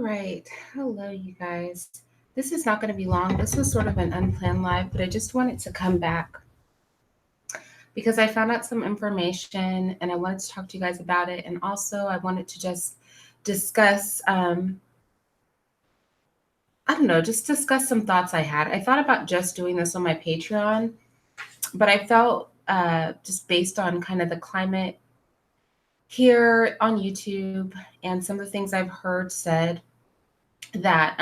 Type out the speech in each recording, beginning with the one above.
right. Hello, you guys. This is not going to be long. This was sort of an unplanned live, but I just wanted to come back because I found out some information and I wanted to talk to you guys about it. And also, I wanted to just discuss, I don't know, just discuss some thoughts I had. I thought about just doing this on my Patreon, but I felt just based on kind of the climate here on YouTube and some of the things I've heard said that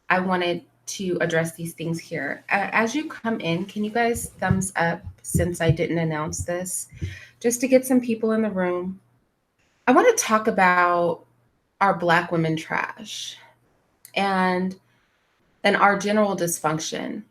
I wanted to address these things here. As you come in, can you guys thumbs up since I didn't announce this, just to get some people in the room? I want to talk about our Black women trash and our general dysfunction.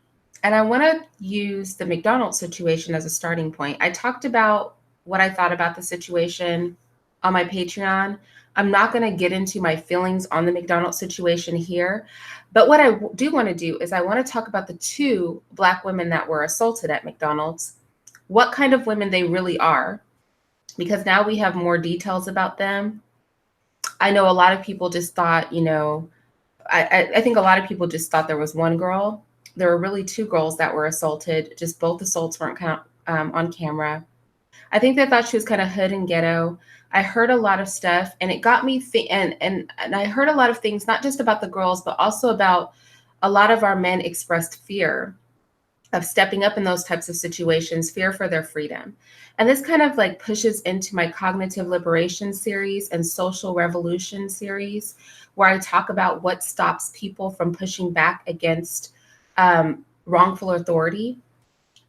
And I want to use the McDonald's situation as a starting point. I talked about what I thought about the situation on my Patreon. I'm not going to get into my feelings on the McDonald's situation here. But what I do want to do is I want to talk about the two Black women that were assaulted at McDonald's, what kind of women they really are, because now we have more details about them. I know a lot of people just thought, I think a lot of people just thought there was one girl. There were really two girls that were assaulted. Just both assaults weren't on camera. I think they thought she was kind of hood and ghetto. I heard a lot of stuff, and it got me and I heard a lot of things, not just about the girls, but also about a lot of our men expressed fear of stepping up in those types of situations, fear for their freedom. And this kind of like pushes into my cognitive liberation series and social revolution series, where I talk about what stops people from pushing back against wrongful authority.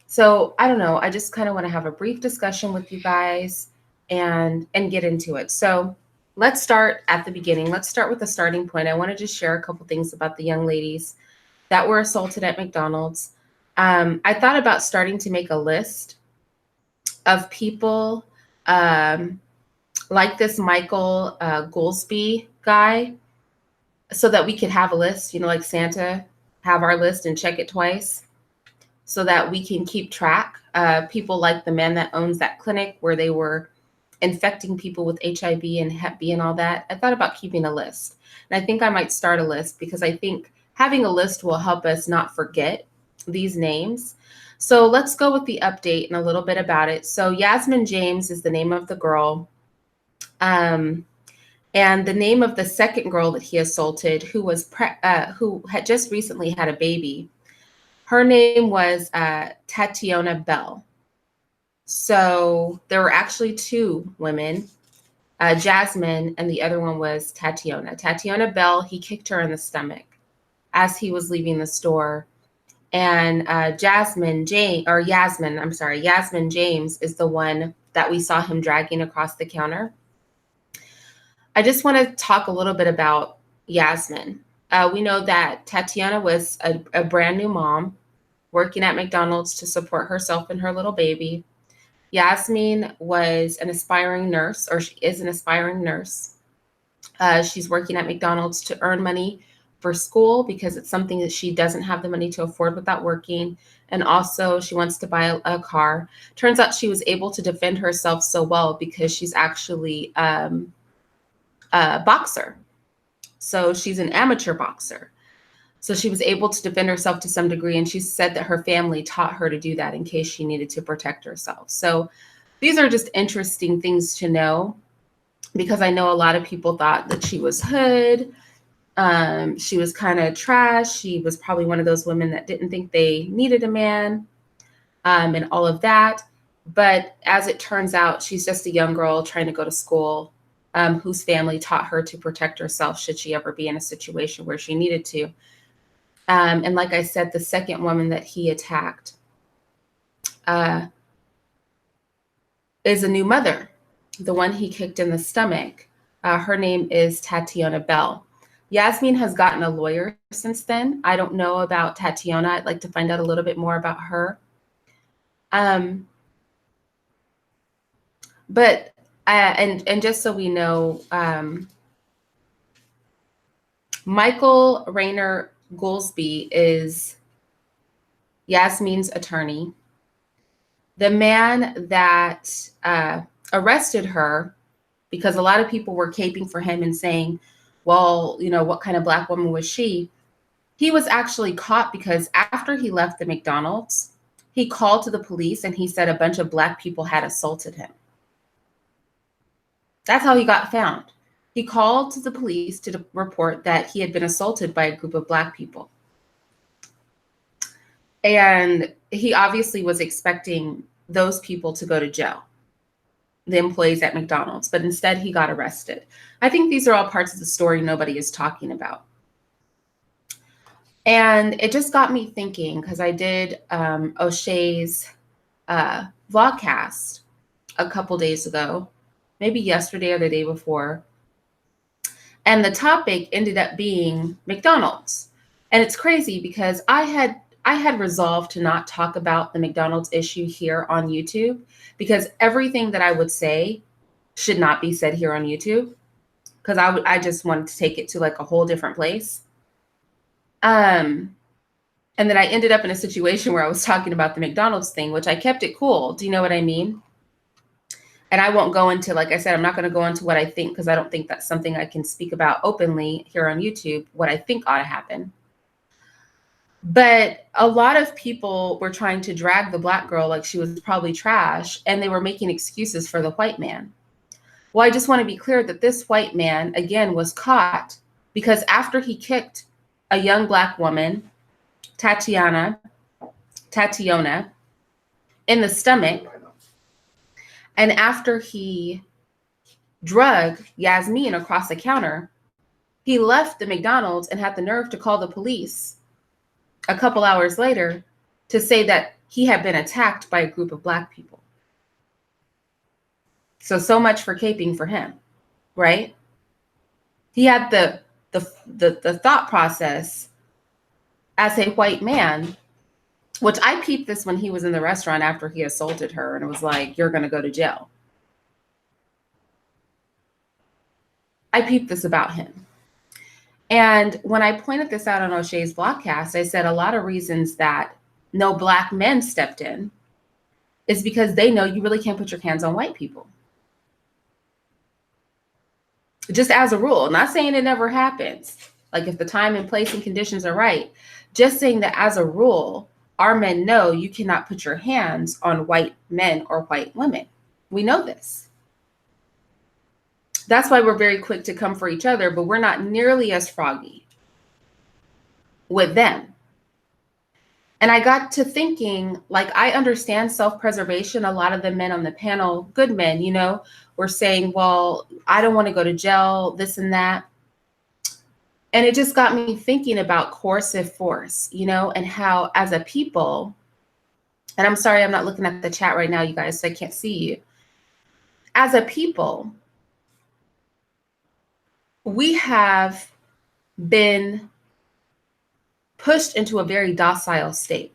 So I don't know. I just kind of want to have a brief discussion with you guys and get into it. So let's start at the beginning. Let's start with the starting point. I want to just share a couple things about the young ladies that were assaulted at McDonald's. I thought about starting to make a list of people like this Michael Goolsby guy, so that we could have a list, like Santa, have our list and check it twice, so that we can keep track. People like the man that owns that clinic where they were infecting people with HIV and Hep B and all that. I thought about keeping a list. And I think I might start a list because I think having a list will help us not forget these names. So let's go with the update and a little bit about it. So Yasmin James is the name of the girl. And the name of the second girl that he assaulted, who had just recently had a baby, her name was Tatiana Bell. So there were actually two women, Jasmine, and the other one was Tatiana. Tatiana Bell, he kicked her in the stomach as he was leaving the store. And Yasmin James is the one that we saw him dragging across the counter. I just want to talk a little bit about Yasmin. We know that Tatiana was a brand new mom working at McDonald's to support herself and her little baby. Yasmin was an aspiring nurse, or she is an aspiring nurse. She's working at McDonald's to earn money for school because it's something that she doesn't have the money to afford without working. And also she wants to buy a car. Turns out she was able to defend herself so well because she's actually a boxer. So she's an amateur boxer. So she was able to defend herself to some degree. And she said that her family taught her to do that in case she needed to protect herself. So these are just interesting things to know, because I know a lot of people thought that she was hood. She was kind of trash. She was probably one of those women that didn't think they needed a man, and all of that. But as it turns out, she's just a young girl trying to go to school, whose family taught her to protect herself should she ever be in a situation where she needed to. And like I said, the second woman that he attacked is a new mother, the one he kicked in the stomach. Her name is Tatiana Bell. Yasmin has gotten a lawyer since then. I don't know about Tatiana. I'd like to find out a little bit more about her. But and just so we know, Michael Rainer Goolsby is Yasmin's attorney. The man that arrested her, because a lot of people were caping for him and saying, well, what kind of Black woman was she? He was actually caught because after he left the McDonald's, he called to the police and he said a bunch of Black people had assaulted him. That's how he got found. He called to the police to report that he had been assaulted by a group of Black people. And he obviously was expecting those people to go to jail, the employees at McDonald's, but instead he got arrested. I think these are all parts of the story nobody is talking about. And it just got me thinking, because I did O'Shea's vlogcast a couple days ago, maybe yesterday or the day before. And the topic ended up being McDonald's. And it's crazy because I had resolved to not talk about the McDonald's issue here on YouTube, because everything that I would say should not be said here on YouTube, because I just wanted to take it to like a whole different place. And then I ended up in a situation where I was talking about the McDonald's thing, which I kept it cool. Do you know what I mean? And I won't go into, like I said, I'm not going to go into what I think, because I don't think that's something I can speak about openly here on YouTube, what I think ought to happen. But a lot of people were trying to drag the Black girl like she was probably trash, and they were making excuses for the white man. Well, I just want to be clear that this white man, again, was caught because after he kicked a young Black woman, Tatiana, in the stomach, and after he drug Yasmin across the counter, he left the McDonald's and had the nerve to call the police a couple hours later to say that he had been attacked by a group of Black people. So much for caping for him, right? He had the thought process as a white man, which I peeped this when he was in the restaurant after he assaulted her, and it was like, you're going to go to jail. I peeped this about him. And when I pointed this out on O'Shea's vlogcast, I said a lot of reasons that no Black men stepped in is because they know you really can't put your hands on white people. Just as a rule, not saying it never happens. Like if the time and place and conditions are right, just saying that as a rule, our men know you cannot put your hands on white men or white women. We know this. That's why we're very quick to come for each other, but we're not nearly as froggy with them. And I got to thinking, like, I understand self-preservation. A lot of the men on the panel, good men, were saying, well, I don't want to go to jail, this and that. And it just got me thinking about coercive force, and how as a people, and I'm sorry, I'm not looking at the chat right now, you guys, so I can't see you. As a people, we have been pushed into a very docile state.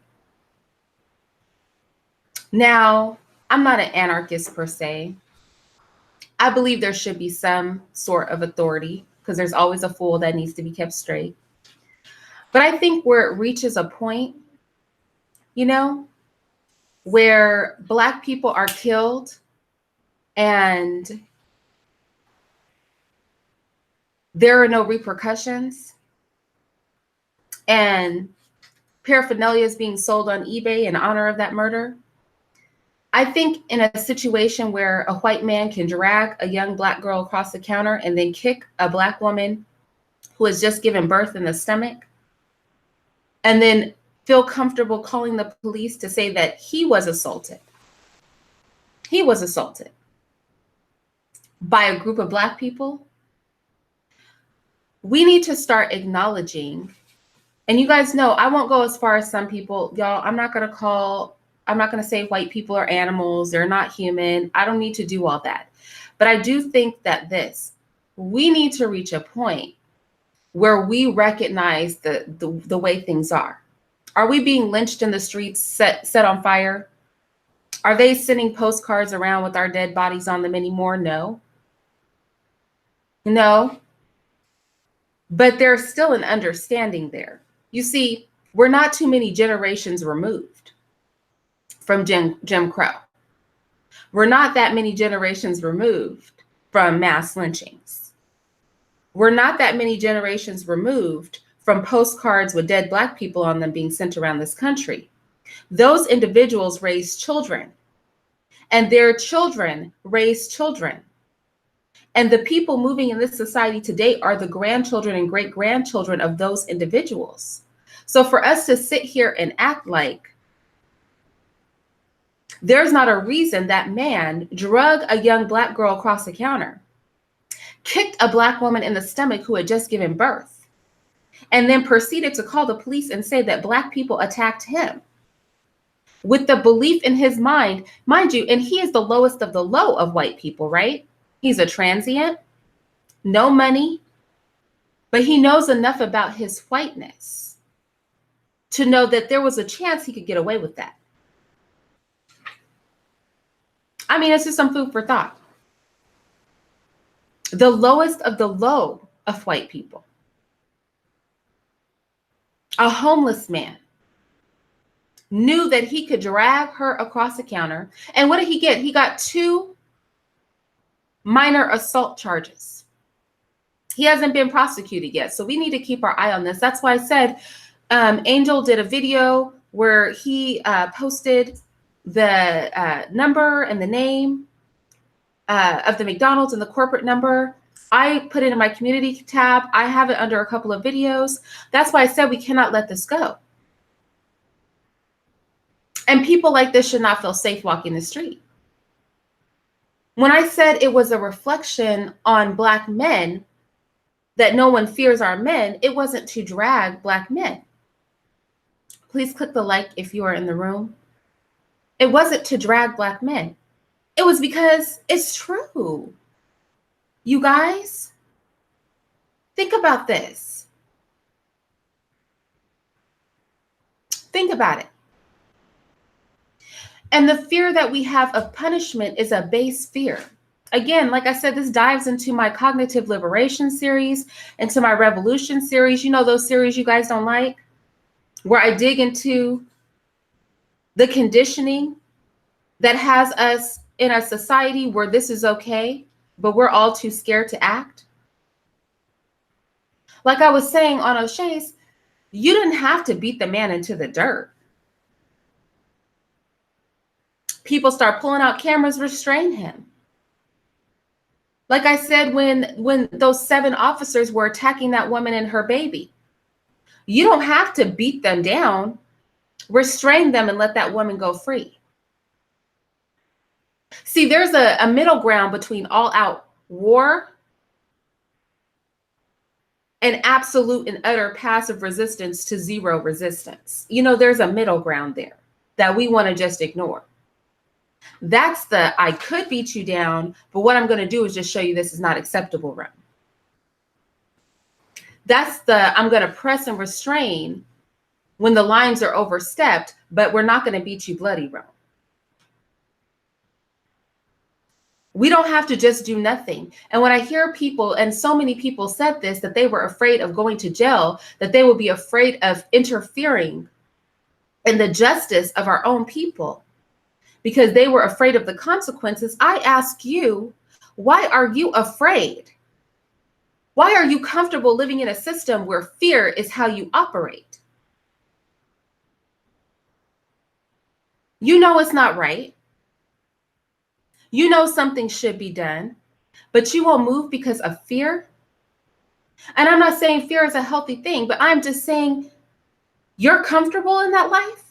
Now, I'm not an anarchist per se. I believe there should be some sort of authority, because there's always a fool that needs to be kept straight. But I think where it reaches a point, where Black people are killed and there are no repercussions, and paraphernalia is being sold on eBay in honor of that murder. I think in a situation where a white man can drag a young Black girl across the counter and then kick a Black woman who has just given birth in the stomach, and then feel comfortable calling the police to say that he was assaulted. He was assaulted by a group of Black people. We need to start acknowledging, and you guys know, I won't go as far as some people, y'all. I'm not going to say white people are animals. They're not human. I don't need to do all that. But I do think that we need to reach a point where we recognize the way things are. Are we being lynched in the streets, set on fire? Are they sending postcards around with our dead bodies on them anymore? No. No. But there's still an understanding there. You see, we're not too many generations removed from Jim Crow. We're not that many generations removed from mass lynchings. We're not that many generations removed from postcards with dead Black people on them being sent around this country. Those individuals raised children, and their children raised children. And the people moving in this society today are the grandchildren and great-grandchildren of those individuals. So for us to sit here and act like there's not a reason that man drug a young Black girl across the counter, kicked a Black woman in the stomach who had just given birth, and then proceeded to call the police and say that Black people attacked him, with the belief in his mind you, and he is the lowest of the low of white people, right? He's a transient, no money, but he knows enough about his whiteness to know that there was a chance he could get away with that. I mean, it's just some food for thought. The lowest of the low of white people. A homeless man knew that he could drag her across the counter. And what did he get? He got 2 minor assault charges. He hasn't been prosecuted yet. So we need to keep our eye on this. That's why I said Angel did a video where he posted the number and the name of the McDonald's and the corporate number. I put it in my community tab. I have it under a couple of videos. That's why I said we cannot let this go. And people like this should not feel safe walking the street. When I said it was a reflection on Black men that no one fears our men, it wasn't to drag Black men. Please click the like if you are in the room. It wasn't to drag Black men. It was because it's true. You guys, think about this. Think about it. And the fear that we have of punishment is a base fear. Again, like I said, this dives into my cognitive liberation series, into my revolution series. You know those series you guys don't like, where I dig into the conditioning that has us in a society where this is okay, but we're all too scared to act. Like I was saying on O'Shea's, you didn't have to beat the man into the dirt. People start pulling out cameras, restrain him. Like I said, when those 7 officers were attacking that woman and her baby, you don't have to beat them down, restrain them and let that woman go free. See, there's a middle ground between all out war and absolute and utter passive resistance to zero resistance. You know, there's a middle ground there that we want to just ignore. That's the I could beat you down, but what I'm going to do is just show you this is not acceptable run. That's the I'm going to press and restrain when the lines are overstepped, but we're not going to beat you bloody run. We don't have to just do nothing. And when I hear people, and so many people said this, that they were afraid of going to jail, that they would be afraid of interfering in the justice of our own people because they were afraid of the consequences. I ask you, why are you afraid? Why are you comfortable living in a system where fear is how you operate? You know it's not right. You know something should be done, but you won't move because of fear. And I'm not saying fear is a healthy thing, but I'm just saying you're comfortable in that life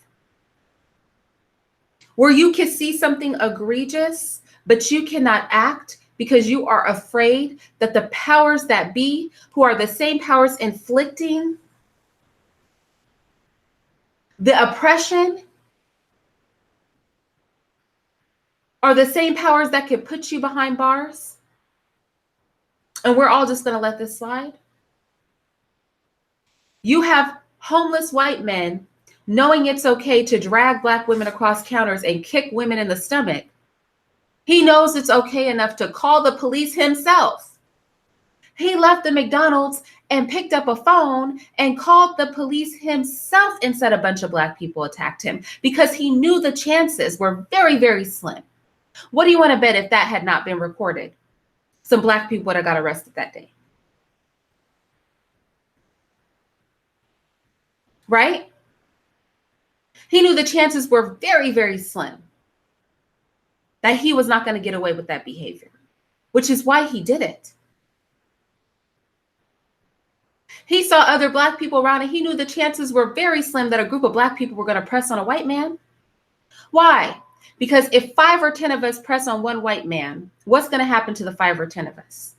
where you can see something egregious, but you cannot act because you are afraid that the powers that be, who are the same powers inflicting the oppression, are the same powers that could put you behind bars, and we're all just going to let this slide. You have homeless white men knowing it's okay to drag Black women across counters and kick women in the stomach. He knows it's okay enough to call the police himself. He left the McDonald's and picked up a phone and called the police himself and said a bunch of Black people attacked him because he knew the chances were very, very slim. What do you want to bet if that had not been recorded? Some Black people would have got arrested that day. right? He knew the chances were very, very slim that he was not going to get away with that behavior, which is why he did it. He saw other Black people around and he knew the chances were very slim that a group of Black people were going to press on a white man. Why? Because if 5 or 10 of us press on one white man, what's going to happen to the 5 or 10 of us?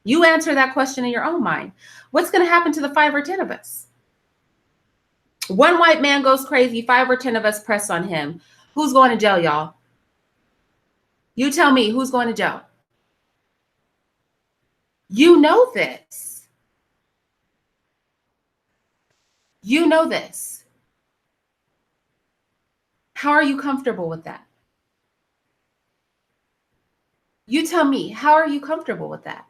You answer that question in your own mind. What's going to happen to the 5 or 10 of us? One white man goes crazy, 5 or 10 of us press on him. Who's going to jail, y'all? You tell me, who's going to jail? You know this. You know this. How are you comfortable with that? You tell me, how are you comfortable with that?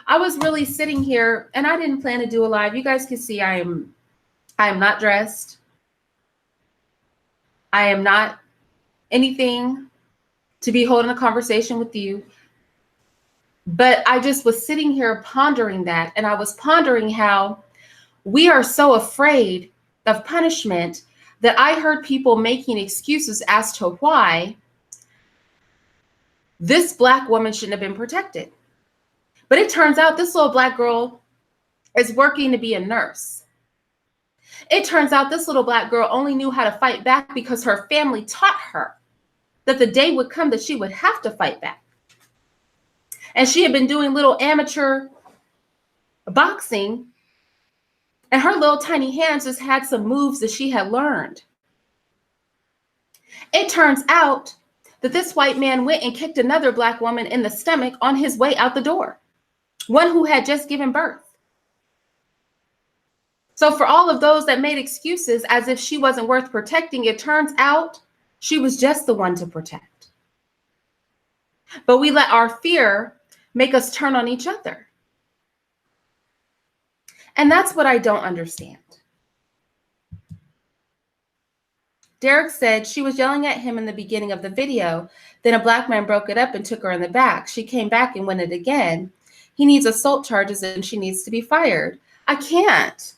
I was really sitting here and I didn't plan to do a live. You guys can see I am not dressed. I am not anything to be holding a conversation with you. But I just was sitting here pondering that. And I was pondering how we are so afraid of punishment that I heard people making excuses as to why this Black woman shouldn't have been protected. But it turns out this little Black girl is working to be a nurse. It turns out this little Black girl only knew how to fight back because her family taught her that the day would come that she would have to fight back. And she had been doing little amateur boxing, and her little tiny hands just had some moves that she had learned. It turns out that this white man went and kicked another Black woman in the stomach on his way out the door, one who had just given birth. So for all of those that made excuses as if she wasn't worth protecting, it turns out she was just the one to protect. But we let our fear make us turn on each other. And that's what I don't understand. Derek said she was yelling at him in the beginning of the video. Then a Black man broke it up and took her in the back. She came back and went it again. He needs assault charges and she needs to be fired. I can't,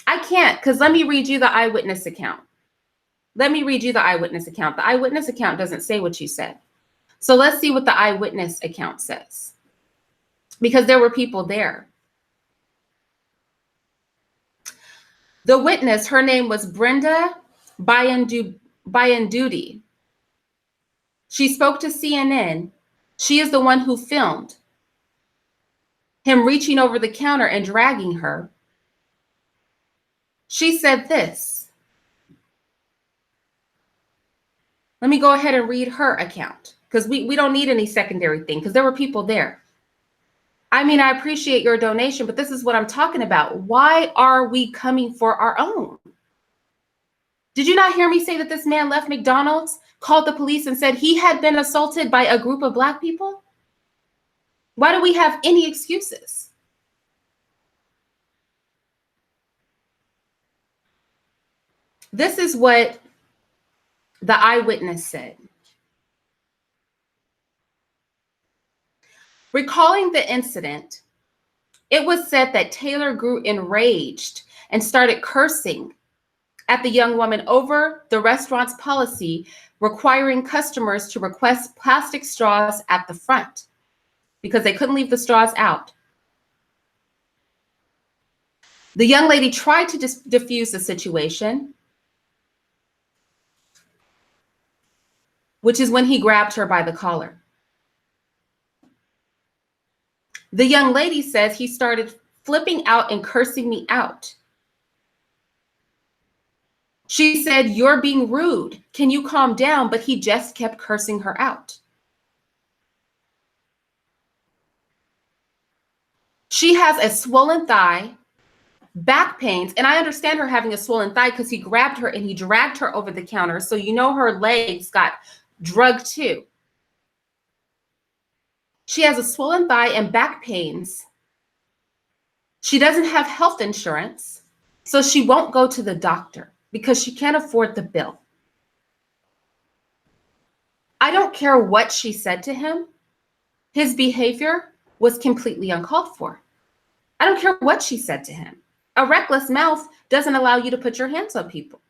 because let me read you the eyewitness account. The eyewitness account doesn't say what you said. So let's see what the eyewitness account says, because there were people there. The witness, her name was Brenda Byandudi. She spoke to CNN. She is the one who filmed him reaching over the counter and dragging her. She said this. Let me go ahead and read her account, because we don't need any secondary thing, because there were people there. I mean, I appreciate your donation, but this is what I'm talking about. Why are we coming for our own? Did you not hear me say that this man left McDonald's, called the police, and said he had been assaulted by a group of Black people? Why do we have any excuses? This is what the eyewitness said. Recalling the incident, it was said that Taylor grew enraged and started cursing at the young woman over the restaurant's policy requiring customers to request plastic straws at the front because they couldn't leave the straws out. The young lady tried to diffuse the situation, which is when he grabbed her by the collar. The young lady says he started flipping out and cursing me out. She said, "You're being rude. Can you calm down?" But he just kept cursing her out. She has a swollen thigh, back pains, and I understand her having a swollen thigh because he grabbed her and he dragged her over the counter. So you know her legs got drugged too. She has a swollen thigh and back pains. She doesn't have health insurance, so she won't go to the doctor because she can't afford the bill. I don't care what she said to him. His behavior was completely uncalled for. I don't care what she said to him. A reckless mouth doesn't allow you to put your hands on people.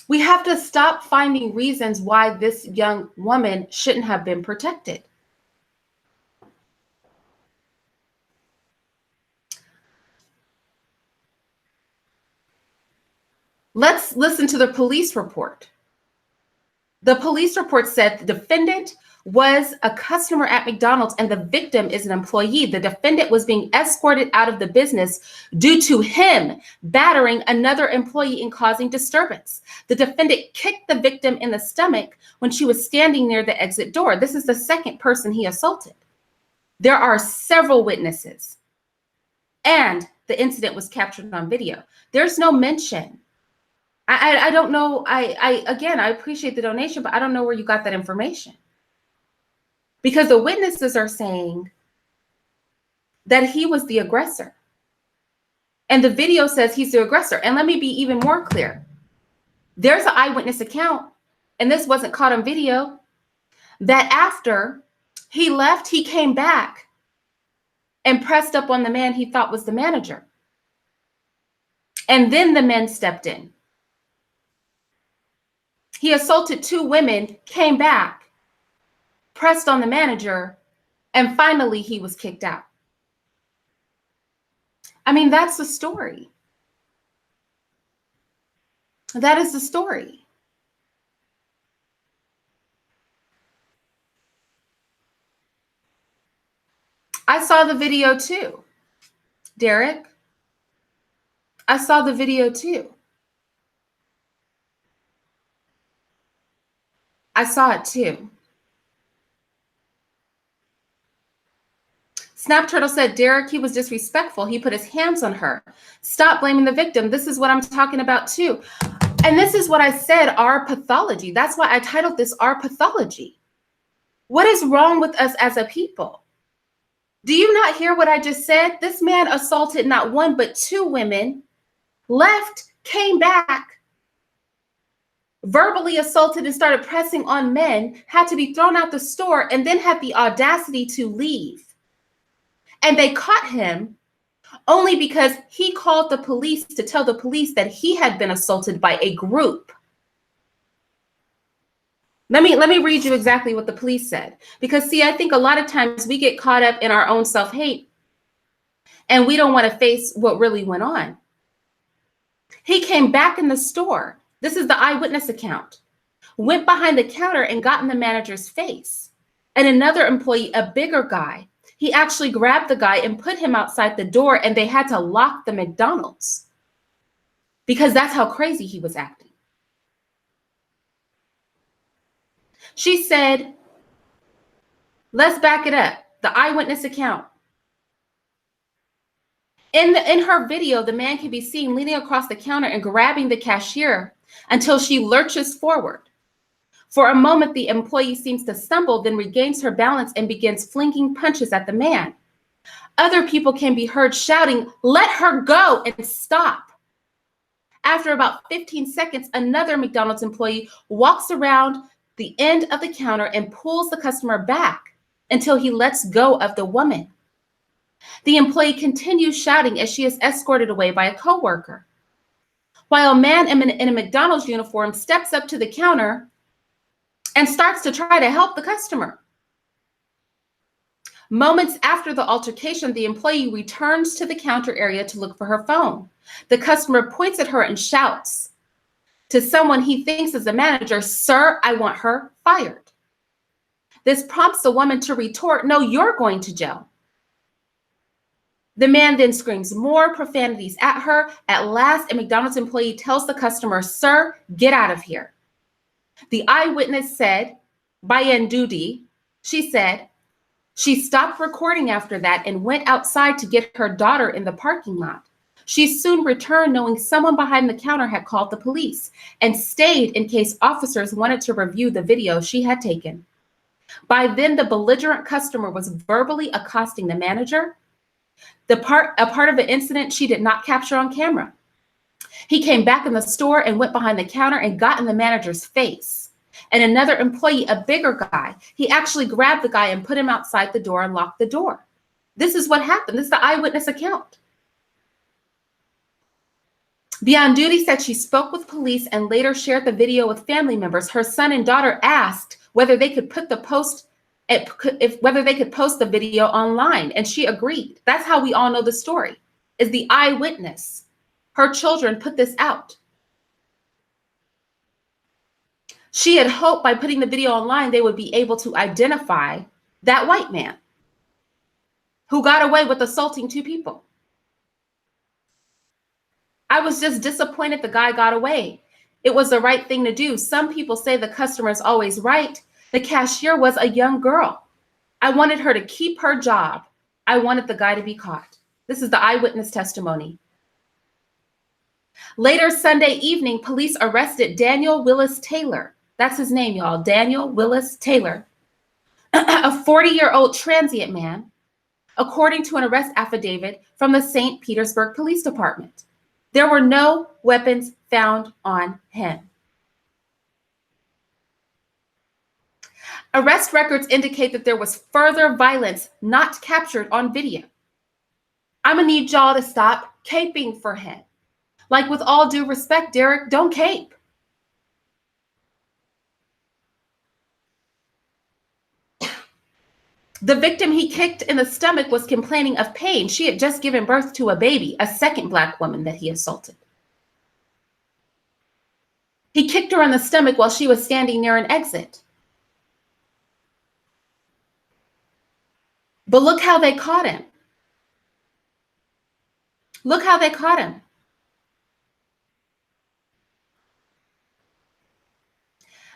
We have to stop finding reasons why this young woman shouldn't have been protected. Let's listen to the police report. The police report said the defendant was a customer at McDonald's and the victim is an employee. The defendant was being escorted out of the business due to him battering another employee and causing disturbance. The defendant kicked the victim in the stomach when she was standing near the exit door. This is the second person he assaulted. There are several witnesses, and the incident was captured on video. There's no mention. I don't know. Again, I appreciate the donation, but I don't know where you got that information. Because the witnesses are saying that he was the aggressor. And the video says he's the aggressor. And let me be even more clear. There's an eyewitness account, and this wasn't caught on video, that after he left, he came back and pressed up on the man he thought was the manager. And then the men stepped in. He assaulted two women, came back, pressed on the manager, and finally he was kicked out. I mean, that's the story. That is the story. I saw the video too, Derek. I saw the video too. I saw it too. Snap Turtle said, Derek, he was disrespectful. He put his hands on her. Stop blaming the victim. This is what I'm talking about too. And this is what I said, our pathology. That's why I titled this Our Pathology. What is wrong with us as a people? Do you not hear what I just said? This man assaulted not one, but two women, left, came back, verbally assaulted and started pressing on men, had to be thrown out the store, and then had the audacity to leave. And they caught him only because he called the police to tell the police that he had been assaulted by a group. Let me read you exactly what the police said. Because see, I think a lot of times we get caught up in our own self-hate and we don't want to face what really went on. He came back in the store. This is the eyewitness account. Went behind the counter and got in the manager's face. And another employee, a bigger guy, he actually grabbed the guy and put him outside the door, and they had to lock the McDonald's because that's how crazy he was acting. She said, let's back it up. The eyewitness account. In her video, the man can be seen leaning across the counter and grabbing the cashier until she lurches forward. For a moment, the employee seems to stumble, then regains her balance and begins flinging punches at the man. Other people can be heard shouting, "Let her go," and "Stop." After about 15 seconds, another McDonald's employee walks around the end of the counter and pulls the customer back until he lets go of the woman. The employee continues shouting as she is escorted away by a coworker, while a man in a McDonald's uniform steps up to the counter and starts to try to help the customer. Moments after the altercation, the employee returns to the counter area to look for her phone. The customer points at her and shouts to someone he thinks is the manager, "Sir, I want her fired." This prompts the woman to retort, "No, you're going to jail." The man then screams more profanities at her. At last, a McDonald's employee tells the customer, "Sir, get out of here." The eyewitness said, Bayan Dudi, she said, she stopped recording after that and went outside to get her daughter in the parking lot. She soon returned knowing someone behind the counter had called the police and stayed in case officers wanted to review the video she had taken. By then, the belligerent customer was verbally accosting the manager. A part of the incident she did not capture on camera. He came back in the store and went behind the counter and got in the manager's face. And another employee, a bigger guy, he actually grabbed the guy and put him outside the door and locked the door. This is what happened. This is the eyewitness account. The on duty said she spoke with police and later shared the video with family members. Her son and daughter asked whether they could put the post whether they could post the video online, and she agreed. That's how we all know the story, is the eyewitness. Her children put this out. She had hoped by putting the video online, they would be able to identify that white man who got away with assaulting 2 people. I was just disappointed the guy got away. It was the right thing to do. Some people say the customer is always right. The cashier was a young girl. I wanted her to keep her job. I wanted the guy to be caught. This is the eyewitness testimony. Later Sunday evening, police arrested Daniel Willis Taylor. That's his name, y'all. Daniel Willis Taylor, a 40-year-old transient man, according to an arrest affidavit from the St. Petersburg Police Department. There were no weapons found on him. Arrest records indicate that there was further violence not captured on video. I'm gonna need y'all to stop caping for him. Like, with all due respect, Derek, don't cape. The victim he kicked in the stomach was complaining of pain. She had just given birth to a baby, a second Black woman that he assaulted. He kicked her in the stomach while she was standing near an exit. But look how they caught him. Look how they caught him.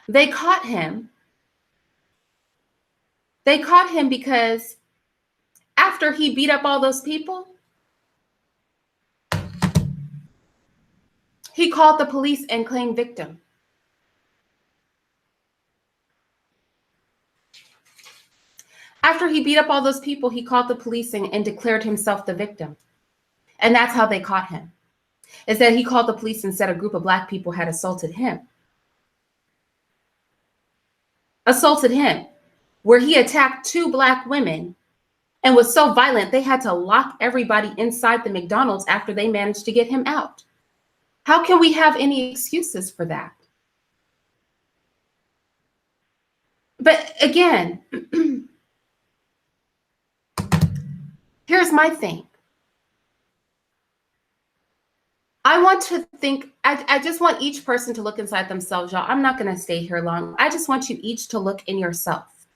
They caught him. They caught him because after he beat up all those people, he called the police and claimed victim. After he beat up all those people, he called the police and declared himself the victim. And that's how they caught him, is that he called the police and said a group of Black people had assaulted him. Assaulted him, where he attacked 2 Black women and was so violent they had to lock everybody inside the McDonald's after they managed to get him out. How can we have any excuses for that? But again, here's my thing. I want to think, I just want each person to look inside themselves, y'all. I'm not going to stay here long. I just want you each to look in yourself.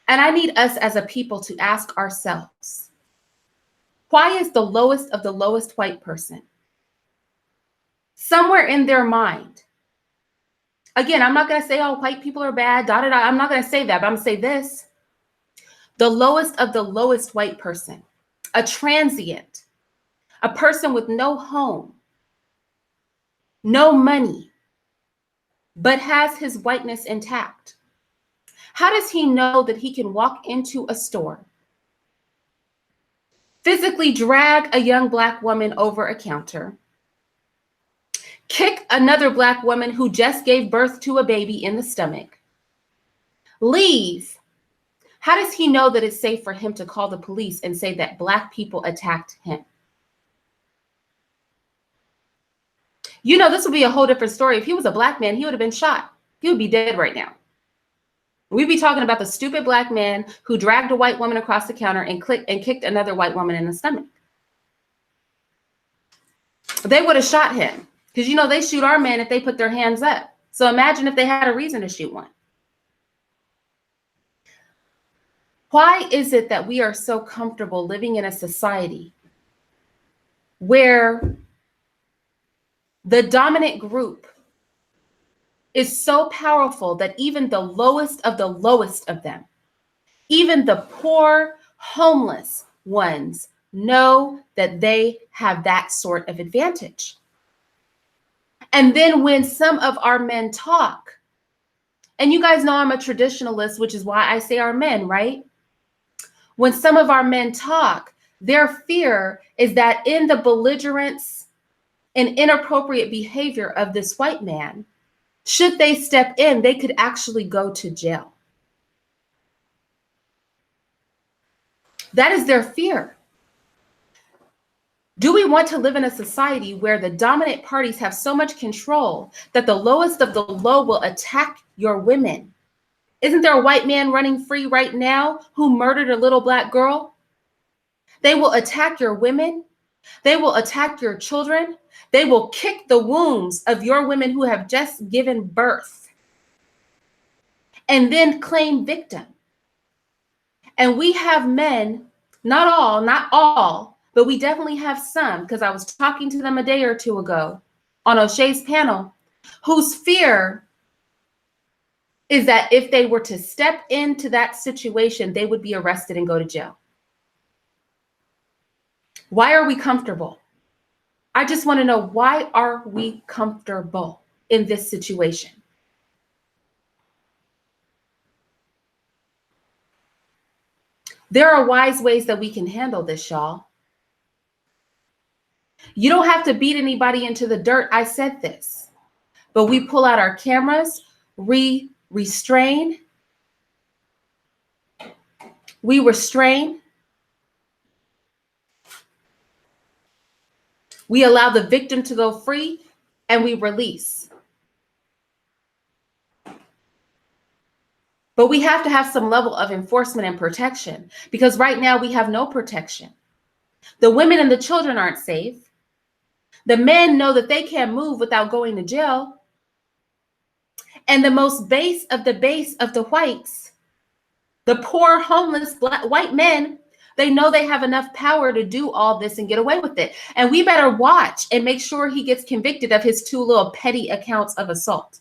And I need us as a people to ask ourselves, why is the lowest of the lowest white person somewhere in their mind? Again, I'm not going to say, oh, white people are bad, da, da, da. I'm not going to say that, but I'm going to say this. The lowest of the lowest white person, a transient, a person with no home, no money, but has his whiteness intact. How does he know that he can walk into a store, physically drag a young Black woman over a counter, kick another Black woman who just gave birth to a baby in the stomach, leave? How does he know that it's safe for him to call the police and say that Black people attacked him? You know, this would be a whole different story. If he was a Black man, he would have been shot. He would be dead right now. We'd be talking about the stupid Black man who dragged a white woman across the counter and kicked another white woman in the stomach. They would have shot him because, you know, they shoot our men if they put their hands up. So imagine if they had a reason to shoot one. Why is it that we are so comfortable living in a society where the dominant group is so powerful that even the lowest of them, even the poor, homeless ones, know that they have that sort of advantage? And then when some of our men talk, and you guys know I'm a traditionalist, which is why I say our men, right? When some of our men talk, their fear is that in the belligerence and inappropriate behavior of this white man, should they step in, they could actually go to jail. That is their fear. Do we want to live in a society where the dominant parties have so much control that the lowest of the low will attack your women? Isn't there a white man running free right now who murdered a little black girl? They will attack your women. They will attack your children. They will kick the wombs of your women who have just given birth and then claim victim. And we have men, not all, but we definitely have some, because I was talking to them a day or two ago on O'Shea's panel, whose fear is that if they were to step into that situation, they would be arrested and go to jail. Why are we comfortable? I just want to know, why are we comfortable in this situation? There are wise ways that we can handle this, y'all. You don't have to beat anybody into the dirt. I said this, but we pull out our cameras, restrain. We restrain. We allow the victim to go free, and we release. But we have to have some level of enforcement and protection, because right now we have no protection. The women and the children aren't safe. The men know that they can't move without going to jail. And the most base of the whites, the poor, homeless, white men, they know they have enough power to do all this and get away with it. And we better watch and make sure he gets convicted of his 2 little petty accounts of assault.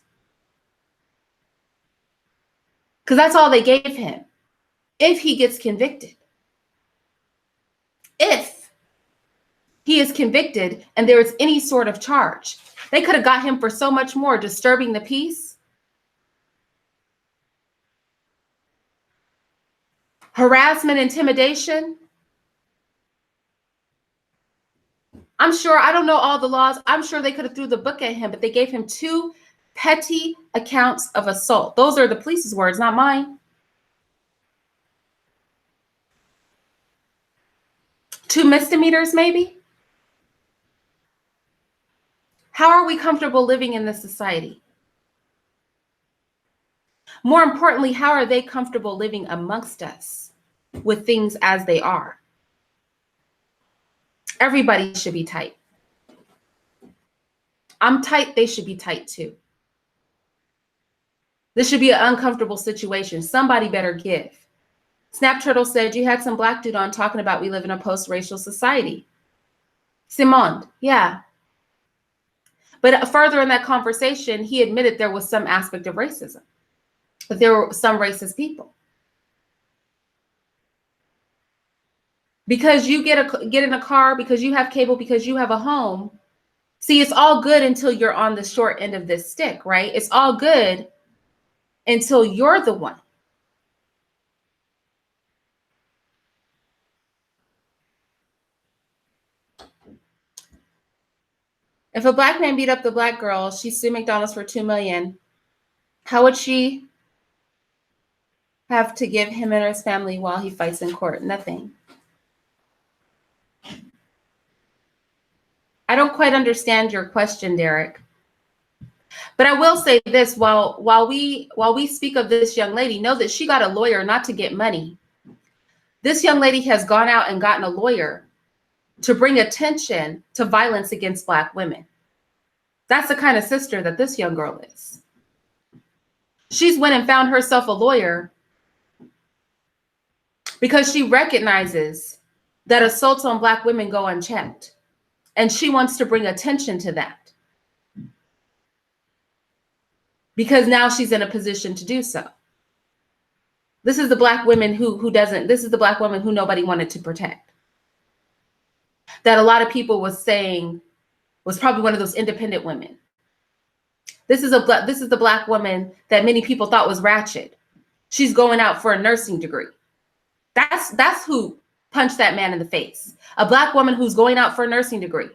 Because that's all they gave him. If he gets convicted. If he is convicted and there is any sort of charge. They could have got him for so much more: disturbing the peace, harassment, intimidation. I'm sure, I don't know all the laws. I'm sure they could have threw the book at him, but they gave him 2 petty accounts of assault. Those are the police's words, not mine. 2 misdemeanors, maybe? How are we comfortable living in this society? More importantly, how are they comfortable living amongst us with things as they are? Everybody should be tight. I'm tight, they should be tight too. This should be an uncomfortable situation. Somebody better give. Snap Turtle said, you had some black dude on talking about we live in a post-racial society. Simone, yeah. But further in that conversation, he admitted there was some aspect of racism. But there were some racist people. Because you get in a car, because you have cable, because you have a home. See, it's all good until you're on the short end of this stick, right? It's all good until you're the one. If a black man beat up the black girl, she sued McDonald's for $2 million. How would she have to give him and his family while he fights in court? Nothing. I don't quite understand your question, Derek. But I will say this, while we speak of this young lady, know that she got a lawyer not to get money. This young lady has gone out and gotten a lawyer to bring attention to violence against black women. That's the kind of sister that this young girl is. She's went and found herself a lawyer because she recognizes that assaults on black women go unchecked. And she wants to bring attention to that. Because now she's in a position to do so. This is the black woman this is the black woman who nobody wanted to protect. That a lot of people was saying was probably one of those independent women. This is the black woman that many people thought was ratchet. She's going out for a nursing degree. That's who punched that man in the face. A black woman who's going out for a nursing degree,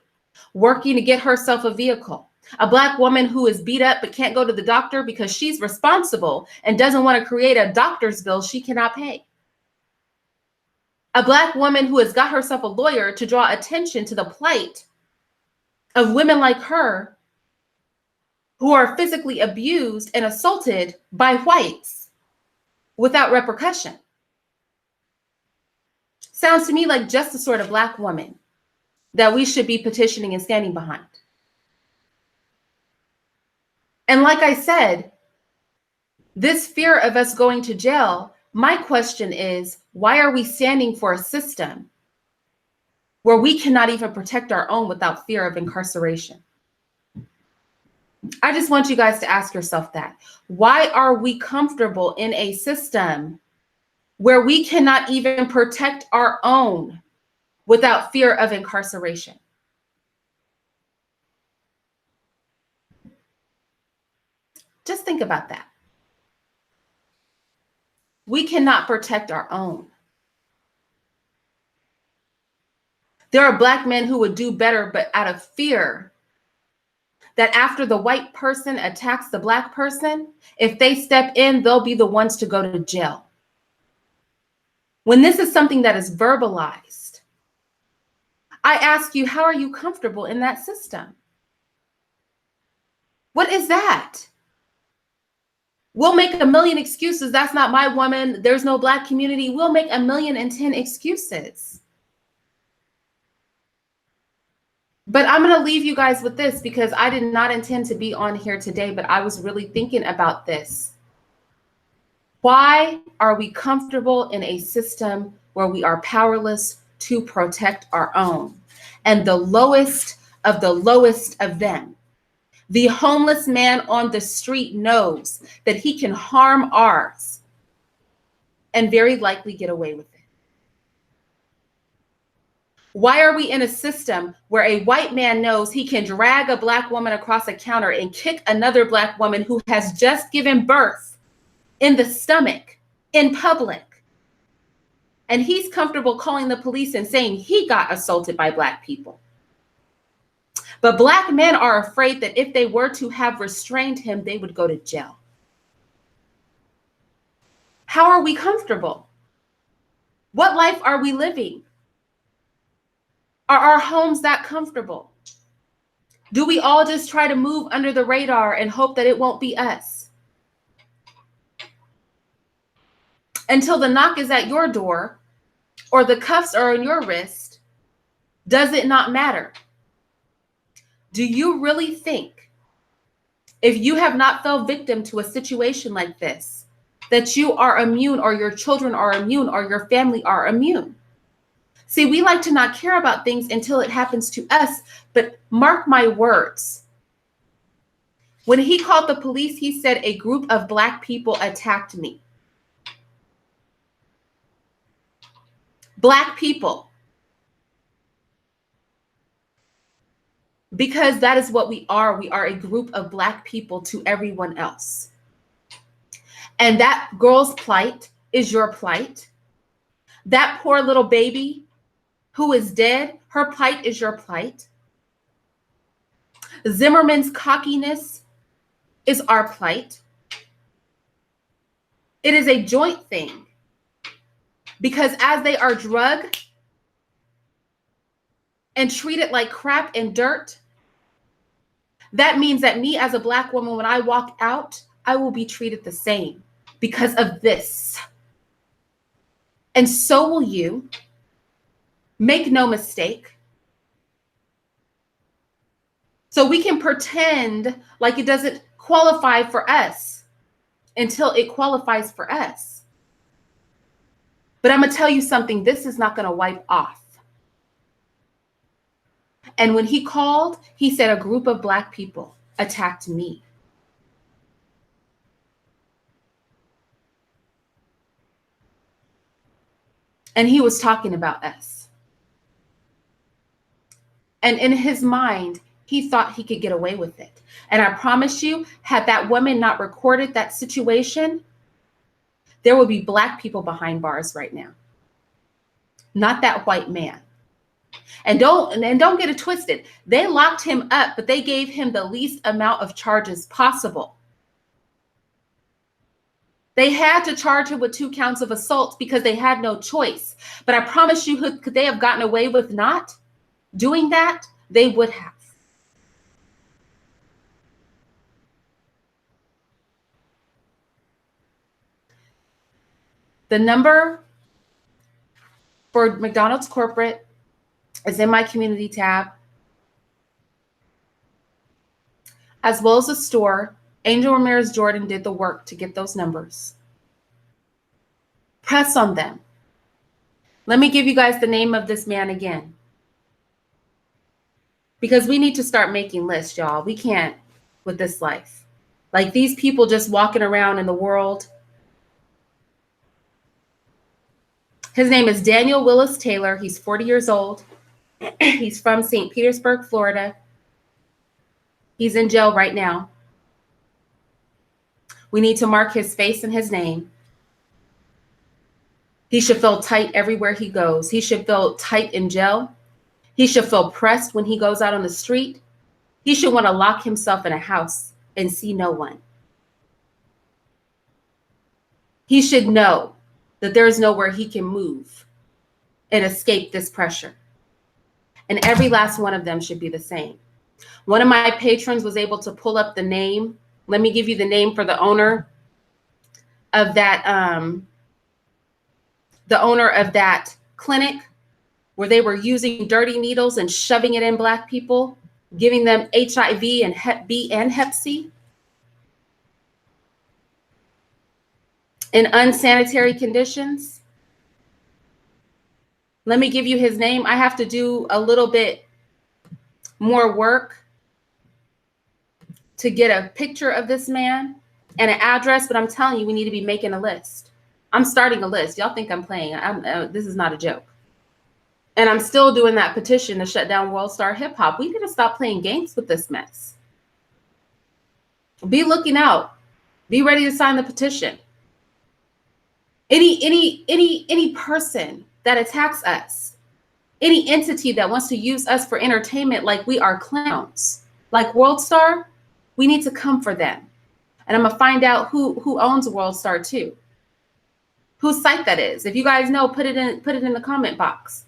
working to get herself a vehicle. A black woman who is beat up but can't go to the doctor because she's responsible and doesn't want to create a doctor's bill she cannot pay. A Black woman who has got herself a lawyer to draw attention to the plight of women like her who are physically abused and assaulted by whites without repercussion. Sounds to me like just the sort of Black woman that we should be petitioning and standing behind. And like I said, this fear of us going to jail, my question is, why are we standing for a system where we cannot even protect our own without fear of incarceration? I just want you guys to ask yourself that. Why are we comfortable in a system where we cannot even protect our own without fear of incarceration? Just think about that. We cannot protect our own. There are Black men who would do better, but out of fear that after the white person attacks the Black person, if they step in, they'll be the ones to go to jail. When this is something that is verbalized, I ask you, how are you comfortable in that system? What is that? We'll make a million excuses. That's not my woman. There's no Black community. We'll make 1,000,010 excuses. But I'm going to leave you guys with this because I did not intend to be on here today, but I was really thinking about this. Why are we comfortable in a system where we are powerless to protect our own? And the lowest of them, the homeless man on the street, knows that he can harm ours and very likely get away with it. Why are we in a system where a white man knows he can drag a Black woman across a counter and kick another Black woman who has just given birth in the stomach in public? And he's comfortable calling the police and saying he got assaulted by Black people. But Black men are afraid that if they were to have restrained him, they would go to jail. How are we comfortable? What life are we living? Are our homes that comfortable? Do we all just try to move under the radar and hope that it won't be us? Until the knock is at your door or the cuffs are on your wrist, does it not matter? Do you really think, if you have not fell victim to a situation like this, that you are immune, or your children are immune, or your family are immune? See, we like to not care about things until it happens to us, but mark my words. When he called the police, he said a group of Black people attacked me. Black people. Because that is what we are. We are a group of Black people to everyone else. And that girl's plight is your plight. That poor little baby who is dead, her plight is your plight. Zimmerman's cockiness is our plight. It is a joint thing, because as they are drugged and treated like crap and dirt, that means that me as a Black woman, when I walk out, I will be treated the same because of this. And so will you. Make no mistake. So we can pretend like it doesn't qualify for us until it qualifies for us. But I'm going to tell you something, this is not going to wipe off. And when he called, he said a group of Black people attacked me. And he was talking about us. And in his mind, he thought he could get away with it. And I promise you, had that woman not recorded that situation, there would be Black people behind bars right now. Not that white man. And don't get it twisted. They locked him up, but they gave him the least amount of charges possible. They had to charge him with 2 counts of assault because they had no choice. But I promise you, could they have gotten away with not doing that? They would have. The number for McDonald's corporate is in my community tab, as well as the store. Angel Ramirez Jordan did the work to get those numbers. Press on them. Let me give you guys the name of this man again, because we need to start making lists, y'all. We can't with this life. Like these people just walking around in the world. His name is Daniel Willis Taylor. He's 40 years old. He's from St. Petersburg, Florida. He's in jail right now. We need to mark his face and his name. He should feel tight everywhere he goes. He should feel tight in jail. He should feel pressed when he goes out on the street. He should want to lock himself in a house and see no one. He should know that there is nowhere he can move and escape this pressure. And every last one of them should be the same. One of my patrons was able to pull up the name. Let me give you the name for the owner of that clinic where they were using dirty needles and shoving it in Black people, giving them HIV and Hep B and Hep C in unsanitary conditions. Let me give you his name. I have to do a little bit more work to get a picture of this man and an address, but I'm telling you, we need to be making a list. I'm starting a list. Y'all think I'm playing. This is not a joke. And I'm still doing that petition to shut down World Star Hip Hop. We need to stop playing games with this mess. Be looking out. Be ready to sign the petition. Any person that attacks us, any entity that wants to use us for entertainment like we are clowns, like World Star, we need to come for them. And I'm gonna find out who owns World Star too, whose site that is. If you guys know, put it in the comment box,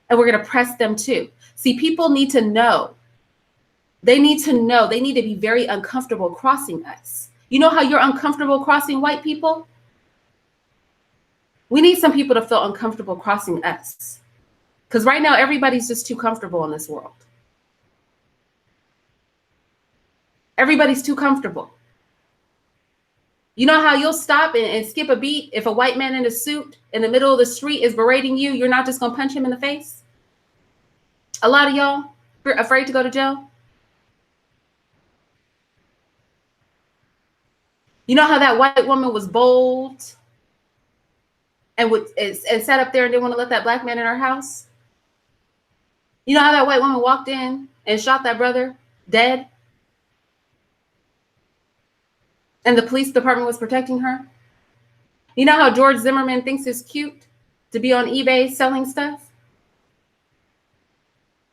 and we're gonna press them too. See, people need to know. They need to know. They need to be very uncomfortable crossing us. You know how you're uncomfortable crossing white people? We need some people to feel uncomfortable crossing us, because right now everybody's just too comfortable in this world. Everybody's too comfortable. You know how you'll stop and skip a beat if a white man in a suit in the middle of the street is berating you? You're not just gonna punch him in the face. A lot of y'all are afraid to go to jail. You know how that white woman was bold and sat up there and didn't want to let that Black man in her house? You know how that white woman walked in and shot that brother dead? And the police department was protecting her? You know how George Zimmerman thinks it's cute to be on eBay selling stuff?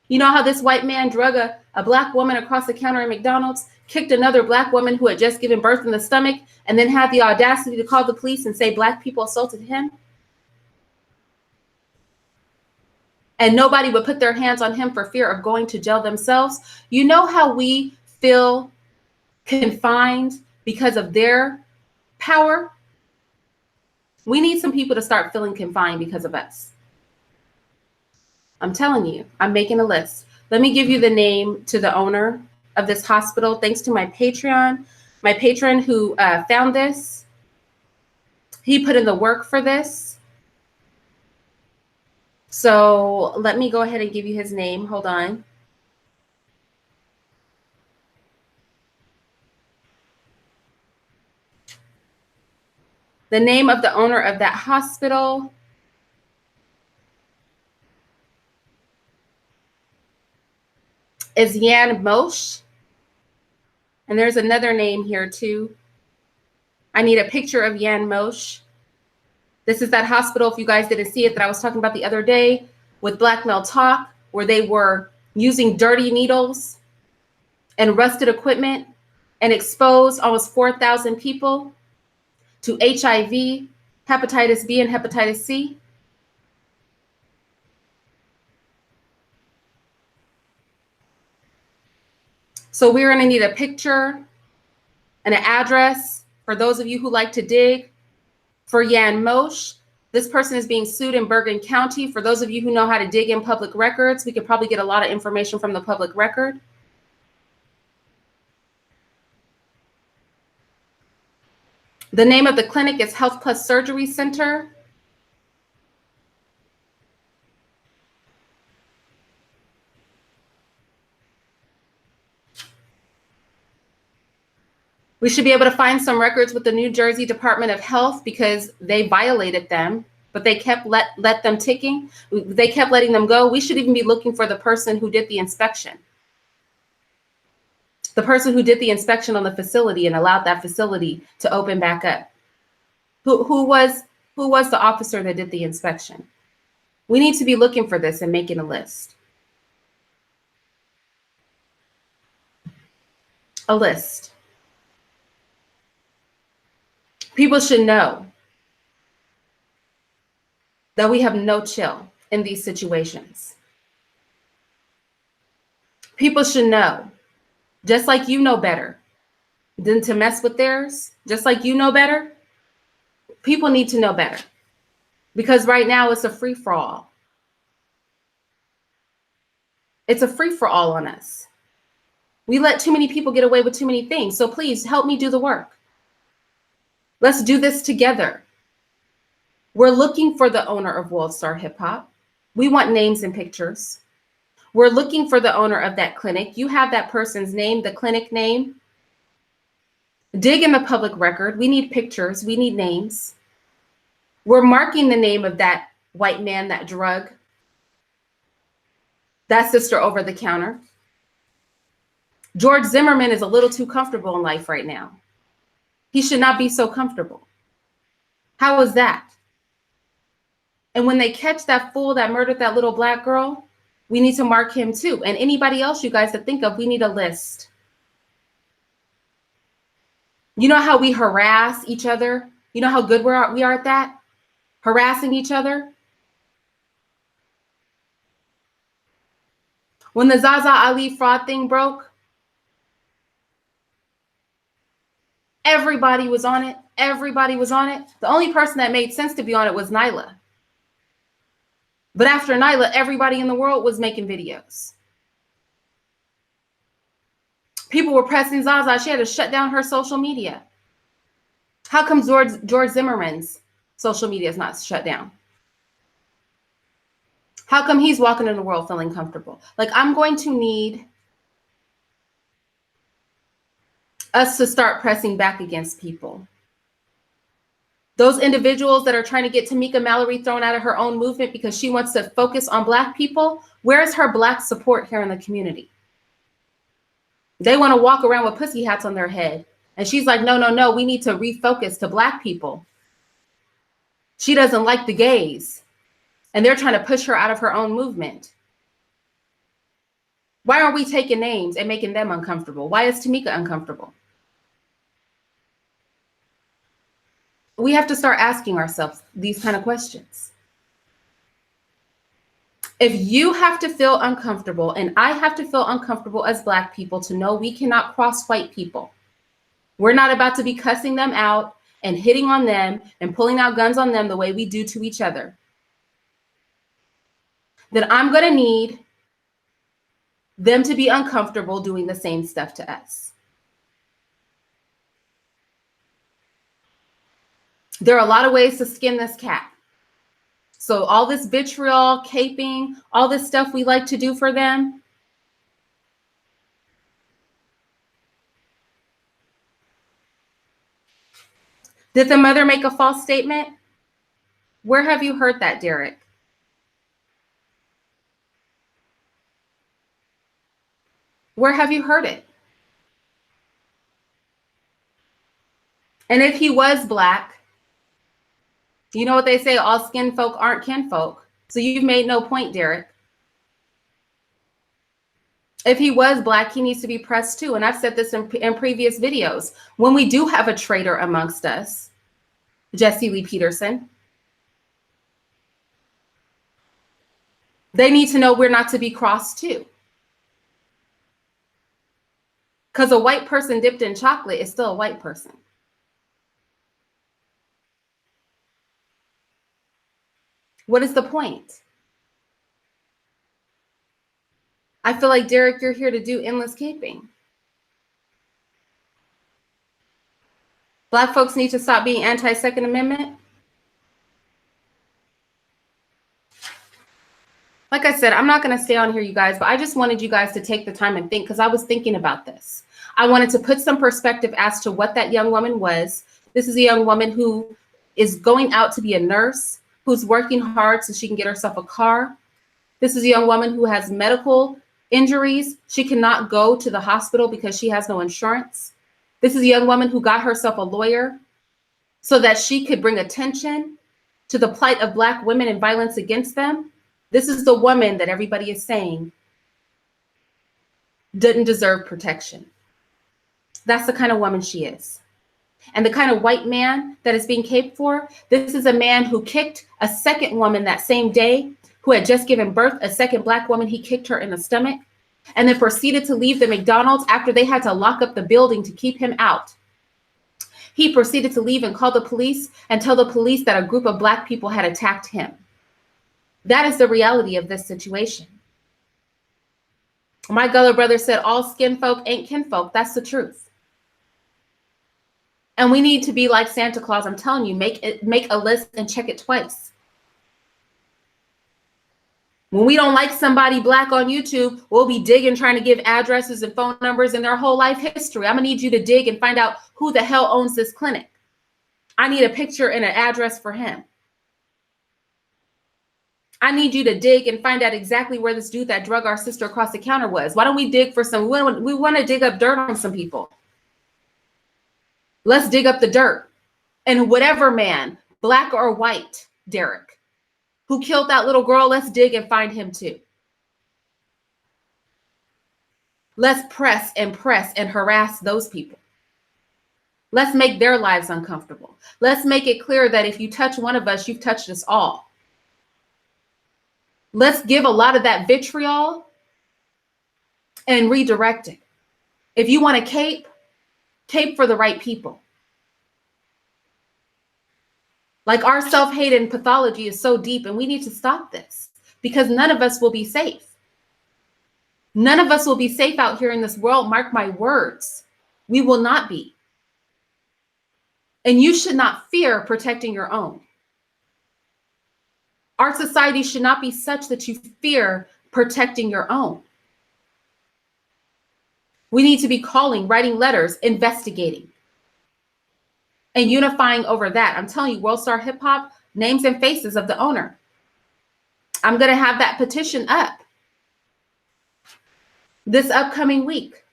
You know how this white man drug a Black woman across the counter at McDonald's, kicked another Black woman who had just given birth in the stomach, and then had the audacity to call the police and say Black people assaulted him? And nobody would put their hands on him for fear of going to jail themselves. You know how we feel confined because of their power? We need some people to start feeling confined because of us. I'm telling you, I'm making a list. Let me give you the name to the owner of this hospital. Thanks to my patron who found this. He put in the work for this. So let me go ahead and give you his name. Hold on. The name of the owner of that hospital is Jan Moshe. And there's another name here too. I need a picture of Jan Moshe. This is that hospital, if you guys didn't see it, that I was talking about the other day with Black Male Talk, where they were using dirty needles and rusted equipment and exposed almost 4,000 people. to HIV, hepatitis B, and hepatitis C. So we're going to need a picture and an address for those of you who like to dig. For Jan Moshe, this person is being sued in Bergen County. For those of you who know how to dig in public records, we could probably get a lot of information from the public record. The name of the clinic is Health Plus Surgery Center. We should be able to find some records with the New Jersey Department of Health because they violated them, but they kept let them ticking. They kept letting them go. We should even be looking for the person who did the inspection. The person who did the inspection on the facility and allowed that facility to open back up. Who was the officer that did the inspection? We need to be looking for this and making a list. A list. People should know that we have no chill in these situations. People should know, just like you know better than to mess with theirs, just like you know better, people need to know better. Because right now it's a free-for-all. It's a free-for-all on us. We let too many people get away with too many things. So please help me do the work. Let's do this together. We're looking for the owner of World Star Hip Hop. We want names and pictures. We're looking for the owner of that clinic. You have that person's name, the clinic name. Dig in the public record. We need pictures. We need names. We're marking the name of that white man, that drug, that sister over the counter. George Zimmerman is a little too comfortable in life right now. He should not be so comfortable. How is that? And when they catch that fool that murdered that little black girl, we need to mark him too. And anybody else you guys that think of, we need a list. You know how we harass each other? You know how good we are at that? Harassing each other? When the Zaza Ali fraud thing broke, everybody was on it. Everybody was on it. The only person that made sense to be on it was Nyla. But after Nyla, everybody in the world was making videos. People were pressing Zaza. She had to shut down her social media. How come George Zimmerman's social media is not shut down? How come he's walking in the world feeling comfortable? Like, I'm going to need us to start pressing back against people. Those individuals that are trying to get Tamika Mallory thrown out of her own movement because she wants to focus on Black people, where's her Black support here in the community? They want to walk around with pussy hats on their head. And she's like, no, no, no, we need to refocus to Black people. She doesn't like the gays. And they're trying to push her out of her own movement. Why aren't we taking names and making them uncomfortable? Why is Tamika uncomfortable? We have to start asking ourselves these kind of questions. If you have to feel uncomfortable and I have to feel uncomfortable as Black people to know we cannot cross white people, we're not about to be cussing them out and hitting on them and pulling out guns on them the way we do to each other, then I'm going to need them to be uncomfortable doing the same stuff to us. There are a lot of ways to skin this cat. So all this vitriol, caping, all this stuff we like to do for them, did the mother make a false statement? Where have you heard that, Derek? Where have you heard it? And if he was Black, you know what they say, all skin folk aren't kinfolk. So you've made no point, Derek. If he was Black, he needs to be pressed too. And I've said this in previous videos. When we do have a traitor amongst us, Jesse Lee Peterson. They need to know we're not to be crossed too. Because a white person dipped in chocolate is still a white person. What is the point? I feel like, Derek, you're here to do endless caping. Black folks need to stop being anti-Second Amendment. Like I said, I'm not going to stay on here, you guys, but I just wanted you guys to take the time and think, because I was thinking about this. I wanted to put some perspective as to what that young woman was. This is a young woman who is going out to be a nurse, who's working hard so she can get herself a car. This is a young woman who has medical injuries. She cannot go to the hospital because she has no insurance. This is a young woman who got herself a lawyer so that she could bring attention to the plight of Black women and violence against them. This is the woman that everybody is saying didn't deserve protection. That's the kind of woman she is. And the kind of white man that is being caped for, this is a man who kicked a second woman that same day, who had just given birth, a second Black woman. He kicked her in the stomach and then proceeded to leave the McDonald's after they had to lock up the building to keep him out. He proceeded to leave and call the police and tell the police that a group of Black people had attacked him. That is the reality of this situation. My Gullah brother said, all skin folk ain't kinfolk. That's the truth. And we need to be like Santa Claus. I'm telling you, make a list and check it twice. When we don't like somebody Black on YouTube, we'll be digging, trying to give addresses and phone numbers and their whole life history. I'm gonna need you to dig and find out who the hell owns this clinic. I need a picture and an address for him. I need you to dig and find out exactly where this dude that drug our sister across the counter was. Why don't we dig for some, we want to dig up dirt on some people. Let's dig up the dirt. And whatever man, Black or white, Derek, who killed that little girl, let's dig and find him too. Let's press and harass those people. Let's make their lives uncomfortable. Let's make it clear that if you touch one of us, you've touched us all. Let's give a lot of that vitriol and redirect it. If you want to cape for the right people. Like, our self-hate and pathology is so deep, and we need to stop this because none of us will be safe. None of us will be safe out here in this world. Mark my words. We will not be. And you should not fear protecting your own. Our society should not be such that you fear protecting your own. We need to be calling, writing letters, investigating, and unifying over that. I'm telling you, World Star Hip Hop, names and faces of the owner. I'm going to have that petition up this upcoming week.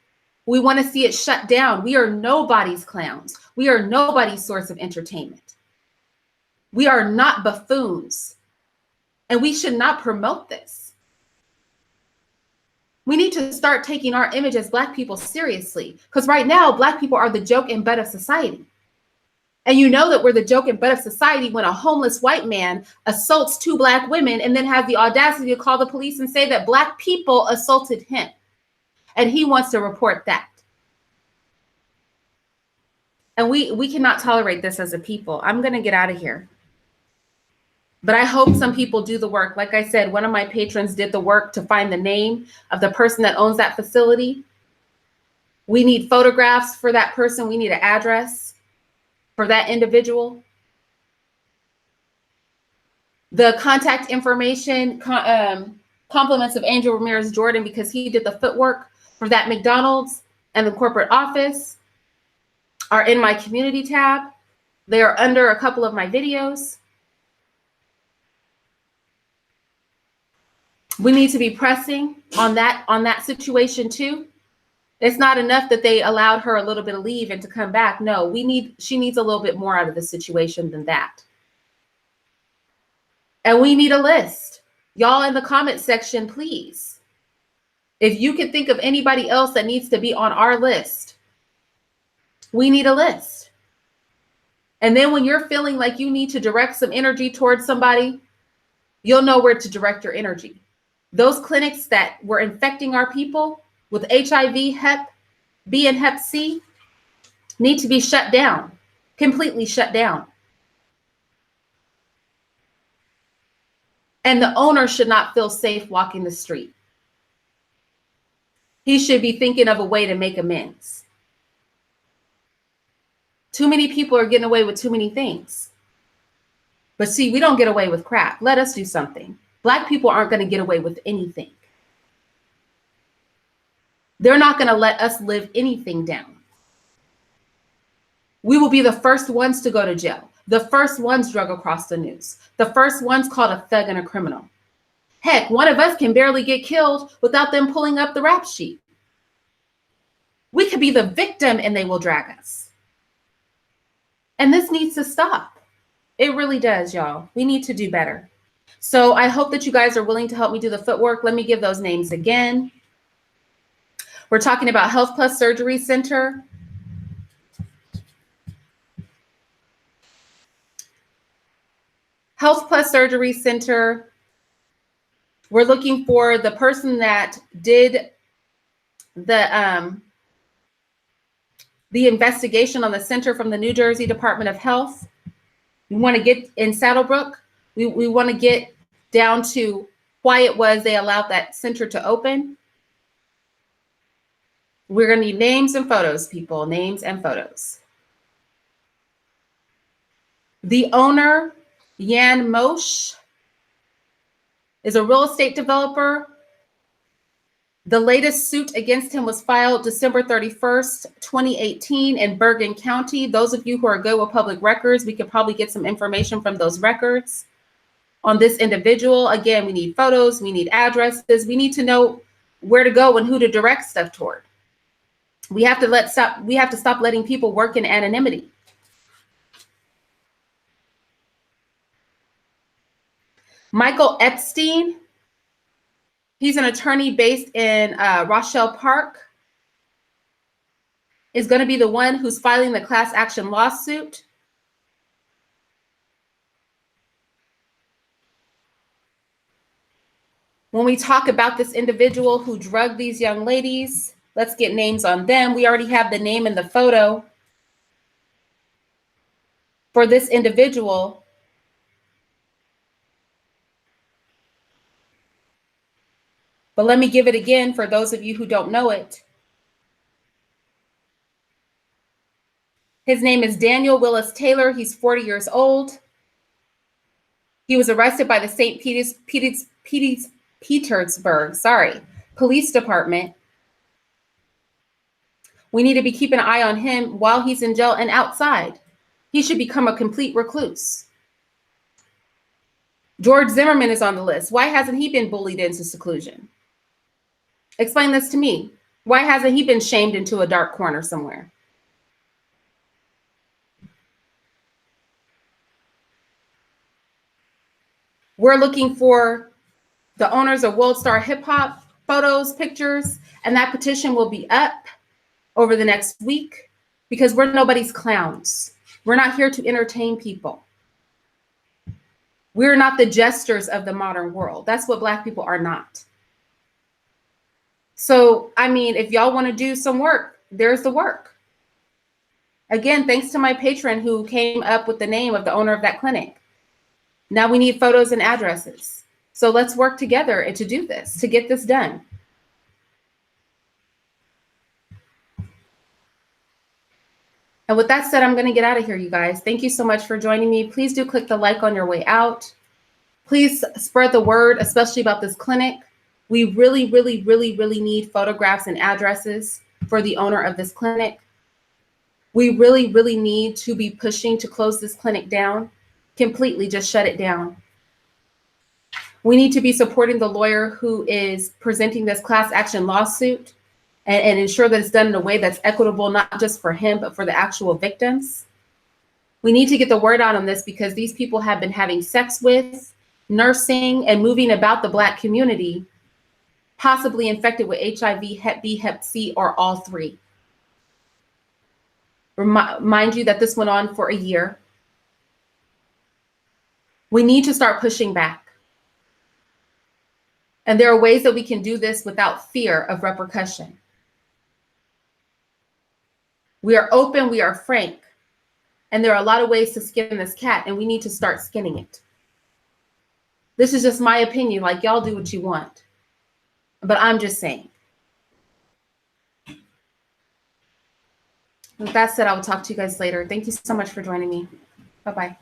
We want to see it shut down. We are nobody's clowns. We are nobody's source of entertainment. We are not buffoons. And we should not promote this. We need to start taking our image as Black people seriously, because right now, Black people are the joke and butt of society. And you know that we're the joke and butt of society when a homeless white man assaults two Black women and then has the audacity to call the police and say that Black people assaulted him. And he wants to report that. And we cannot tolerate this as a people. I'm going to get out of here. But I hope some people do the work. Like I said, one of my patrons did the work to find the name of the person that owns that facility. We need photographs for that person. We need an address for that individual. The contact information, compliments of Angel Ramirez Jordan, because he did the footwork for that McDonald's and the corporate office, are in my community tab. They are under a couple of my videos. We need to be pressing on that situation too. It's not enough that they allowed her a little bit of leave and to come back. No, she needs a little bit more out of the situation than that. And we need a list. Y'all in the comment section, please. If you can think of anybody else that needs to be on our list, we need a list. And then when you're feeling like you need to direct some energy towards somebody, you'll know where to direct your energy. Those clinics that were infecting our people with HIV, Hep B, and Hep C need to be shut down, completely shut down. And the owner should not feel safe walking the street. He should be thinking of a way to make amends. Too many people are getting away with too many things. But see, we don't get away with crap. Let us do something. Black people aren't going to get away with anything. They're not going to let us live anything down. We will be the first ones to go to jail, the first ones drug across the news, the first ones called a thug and a criminal. Heck, one of us can barely get killed without them pulling up the rap sheet. We could be the victim and they will drag us. And this needs to stop. It really does, y'all. We need to do better. So I hope that you guys are willing to help me do the footwork. Let me give those names again. We're talking about Health Plus Surgery Center. Health Plus Surgery Center. We're looking for the person that did the investigation on the center from the New Jersey Department of Health. We want to get in Saddlebrook. We want to get down to why it was they allowed that center to open. We're going to need names and photos, people. Names and photos. The owner, Jan Moshe, is a real estate developer. The latest suit against him was filed December 31st, 2018 in Bergen County. Those of you who are good with public records, we could probably get some information from those records on this individual. Again, we need photos, we need addresses, we need to know where to go and who to direct stuff toward. We have to stop letting people work in anonymity. Michael Epstein, he's an attorney based in Rochelle Park, is going to be the one who's filing the class action lawsuit. When we talk about this individual who drugged these young ladies, let's get names on them. We already have the name and the photo for this individual. But let me give it again for those of you who don't know it. His name is Daniel Willis Taylor. He's 40 years old. He was arrested by the St. Petersburg Police Department. We need to be keeping an eye on him while he's in jail and outside. He should become a complete recluse. George Zimmerman is on the list. Why hasn't he been bullied into seclusion? Explain this to me. Why hasn't he been shamed into a dark corner somewhere? We're looking for the owners of World Star Hip Hop photos, pictures, and that petition will be up over the next week because we're nobody's clowns. We're not here to entertain people. We're not the jesters of the modern world. That's what Black people are not. So, I mean, if y'all want to do some work, there's the work. Again, thanks to my patron who came up with the name of the owner of that clinic. Now we need photos and addresses. So let's work together and to do this, to get this done. And with that said, I'm going to get out of here, you guys. Thank you so much for joining me. Please do click the like on your way out. Please spread the word, especially about this clinic. We really, really, really, really need photographs and addresses for the owner of this clinic. We really, really need to be pushing to close this clinic down, completely just shut it down. We need to be supporting the lawyer who is presenting this class action lawsuit and ensure that it's done in a way that's equitable, not just for him, but for the actual victims. We need to get the word out on this because these people have been having sex with, nursing, and moving about the Black community, possibly infected with HIV, Hep B, Hep C, or all three. Mind you that this went on for a year. We need to start pushing back. And there are ways that we can do this without fear of repercussion. We are open, we are frank, and there are a lot of ways to skin this cat, and we need to start skinning it. This is just my opinion, like y'all do what you want. But I'm just saying. With that said, I will talk to you guys later. Thank you so much for joining me. Bye-bye.